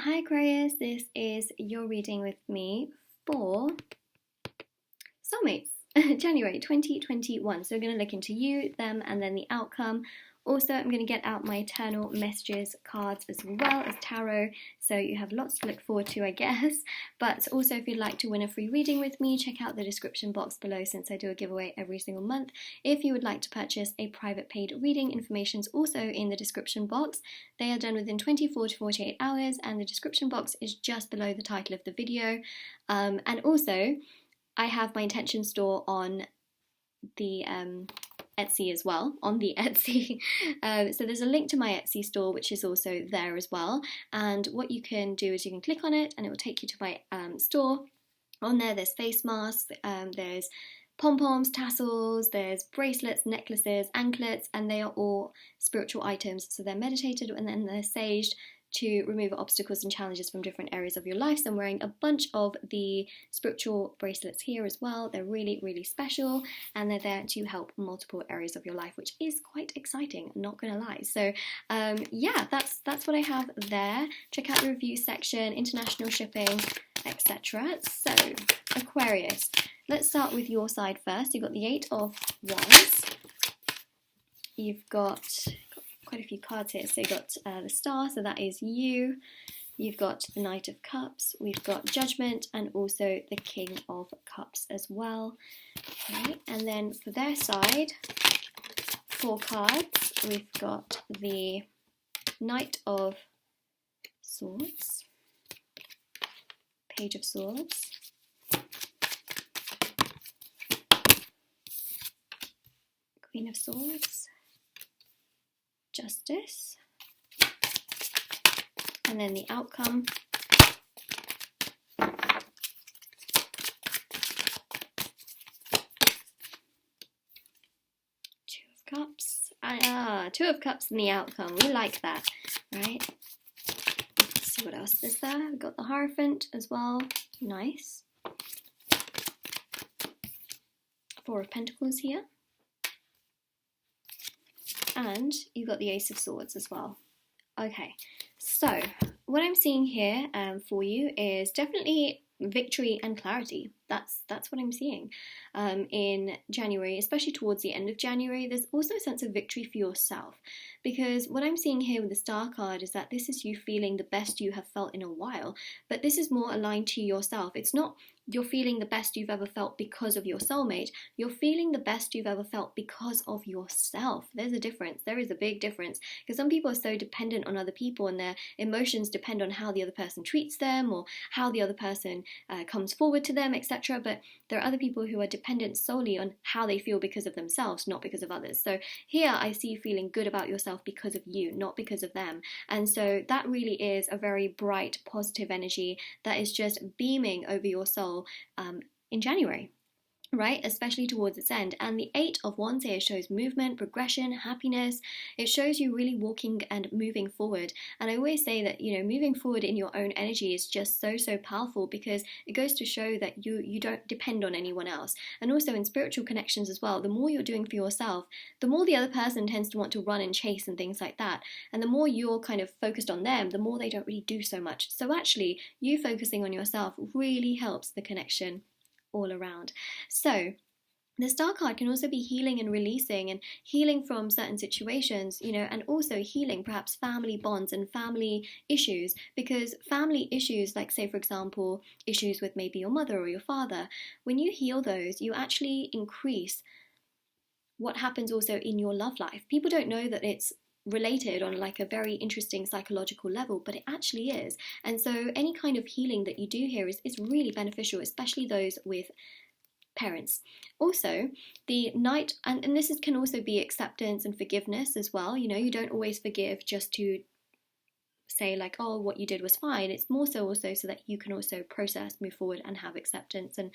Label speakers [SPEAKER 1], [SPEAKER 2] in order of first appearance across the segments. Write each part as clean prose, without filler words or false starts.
[SPEAKER 1] Hi Aquarius, this is your reading with me for Soulmates, January 2021. So we're going to look into you, them, and then the outcome. Also, I'm going to get out my Eternal Messages cards as well as tarot, so you have lots to look forward to, I guess. But also, if you'd like to win a free reading with me, check out the description box below since I do a giveaway every single month. If you would like to purchase a private paid reading, information's also in the description box. They are done within 24 to 48 hours, and the description box is just below the title of the video. And also, I have my intention store on the Etsy as well, on the Etsy. So there's a link to my Etsy store, which is also there as well. And what you can do is you can click on it and it will take you to my store. On there, there's face masks, there's pom-poms, tassels, there's bracelets, necklaces, anklets, and they are all spiritual items. So they're meditated and then they're saged to remove obstacles and challenges from different areas of your life. So I'm wearing a bunch of the spiritual bracelets here as well. They're really, really special and they're there to help multiple areas of your life, which is quite exciting, I'm not gonna lie. So yeah, that's what I have there. Check out the review section, international shipping, etc. So Aquarius, let's start with your side first. You've got the 8 of Wands. You've got quite a few cards here. So you've got the Star, so that is you. You've got the Knight of Cups, we've got Judgment, and also the King of Cups as well. Okay, and then for their side, 4 cards, we've got the Knight of Swords, Page of Swords, Queen of Swords, Justice, and then the outcome, Two of Cups. Two of Cups and the outcome. We like that, right? Let's see what else is there. We've got the Hierophant as well. Nice. 4 of Pentacles here. And you've got the Ace of Swords as well. Okay, so what I'm seeing here for you is definitely victory and clarity. That's what I'm seeing in January, especially towards the end of January. There's also a sense of victory for yourself, because what I'm seeing here with the Star card is that this is you feeling the best you have felt in a while, but this is more aligned to yourself. It's not you're feeling the best you've ever felt because of your soulmate. You're feeling the best you've ever felt because of yourself. There's a difference. There is a big difference, because some people are so dependent on other people and their emotions depend on how the other person treats them or how the other person comes forward to them, etc. But there are other people who are dependent solely on how they feel because of themselves, not because of others. So here I see you feeling good about yourself because of you, not because of them. And so that really is a very bright, positive energy that is just beaming over your soul in January, right? Especially towards its end. And the 8 of Wands here shows movement, progression, happiness. It shows you really walking and moving forward. And I always say that, you know, moving forward in your own energy is just so powerful, because it goes to show that you don't depend on anyone else. And also in spiritual connections as well, the more you're doing for yourself, the more the other person tends to want to run and chase and things like that. And the more you're kind of focused on them, the more they don't really do so much. So actually, you focusing on yourself really helps the connection all around. So the Star card can also be healing and releasing, and healing from certain situations, you know, and also healing perhaps family bonds and family issues, because family issues, like say for example issues with maybe your mother or your father, when you heal those, you actually increase what happens also in your love life. People don't know that it's related on like a very interesting psychological level, but it actually is. And so any kind of healing that you do here is really beneficial, especially those with parents. Also, the Knight, and this can also be acceptance and forgiveness as well. You know, you don't always forgive just to say like, oh, what you did was fine. It's more so also so that you can also process, move forward, and have acceptance and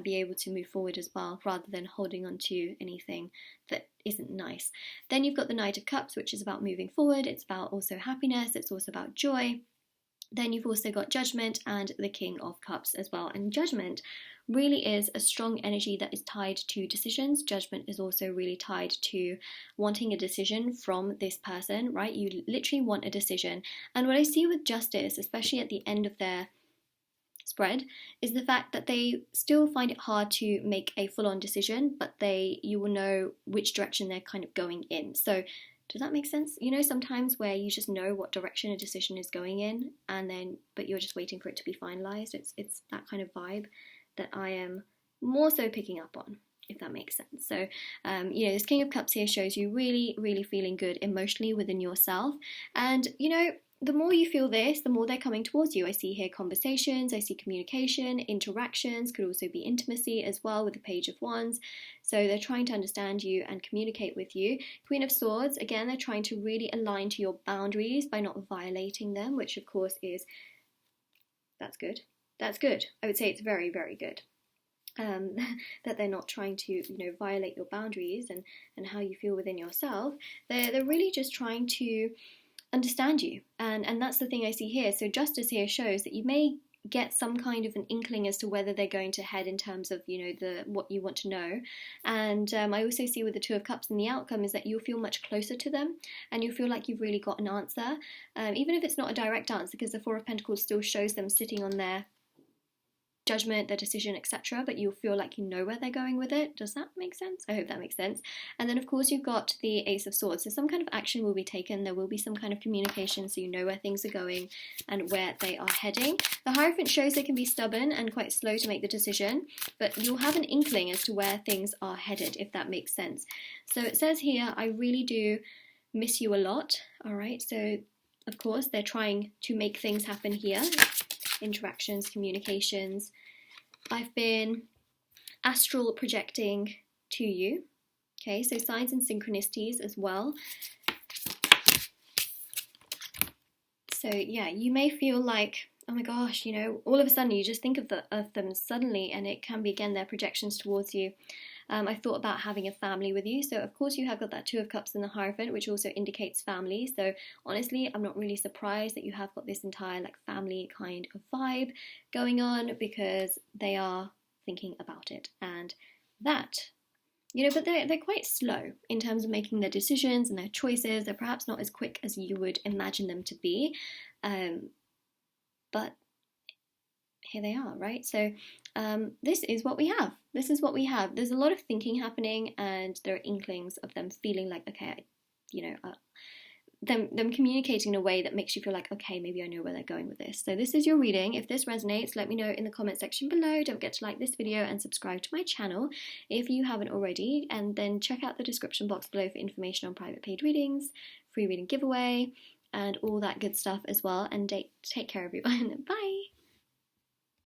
[SPEAKER 1] be able to move forward as well, rather than holding on to anything that isn't nice. Then you've got the Knight of Cups, which is about moving forward. It's about also happiness. It's also about joy. Then you've also got Judgment and the King of Cups as well. And Judgment really is a strong energy that is tied to decisions. Judgment is also really tied to wanting a decision from this person, right? You literally want a decision. And what I see with Justice, especially at the end of their spread, is the fact that they still find it hard to make a full-on decision, but you will know which direction they're kind of going in. So does that make sense? You know, sometimes where you just know what direction a decision is going in, but you're just waiting for it to be finalized. It's that kind of vibe that I am more so picking up on, if that makes sense. So, this King of Cups here shows you really, really feeling good emotionally within yourself. And, the more you feel this, the more they're coming towards you. I see here conversations, I see communication, interactions, could also be intimacy as well with the Page of Wands. So they're trying to understand you and communicate with you. Queen of Swords, again, they're trying to really align to your boundaries by not violating them, which of course that's good. That's good. I would say it's very, very good. That they're not trying to, violate your boundaries and how you feel within yourself. They're really just trying to understand you, and that's the thing I see here. So Justice here shows that you may get some kind of an inkling as to whether they're going to head in terms of what you want to know. And I also see with the Two of Cups, and the outcome is that you'll feel much closer to them and you'll feel like you've really got an answer, even if it's not a direct answer, because the Four of Pentacles still shows them sitting on their judgment, their decision, etc., but you'll feel like you know where they're going with it. Does that make sense? I hope that makes sense. And then of course you've got the Ace of Swords, so some kind of action will be taken. There will be some kind of communication, so you know where things are going and where they are heading. The Hierophant shows they can be stubborn and quite slow to make the decision, but you'll have an inkling as to where things are headed, if that makes sense. So it says here, I really do miss you a lot. All right, so of course they're trying to make things happen here. Interactions, communications. I've been astral projecting to you. Okay, so signs and synchronicities as well. So yeah, you may feel like, oh my gosh, all of a sudden you just think of them suddenly, and it can be, again, their projections towards you. I thought about having a family with you. So of course you have got that Two of Cups and the Hierophant, which also indicates family. So honestly, I'm not really surprised that you have got this entire family kind of vibe going on, because they are thinking about it. And that, but they're quite slow in terms of making their decisions and their choices. They're perhaps not as quick as you would imagine them to be. But here they are, right? So this is what we have. This is what we have. There's a lot of thinking happening, and there are inklings of them feeling like, okay, them communicating in a way that makes you feel like, okay, maybe I know where they're going with this. So this is your reading. If this resonates, let me know in the comment section below. Don't forget to like this video and subscribe to my channel if you haven't already, and then check out the description box below for information on private paid readings, free reading giveaway, and all that good stuff as well. And take care, everyone. Bye.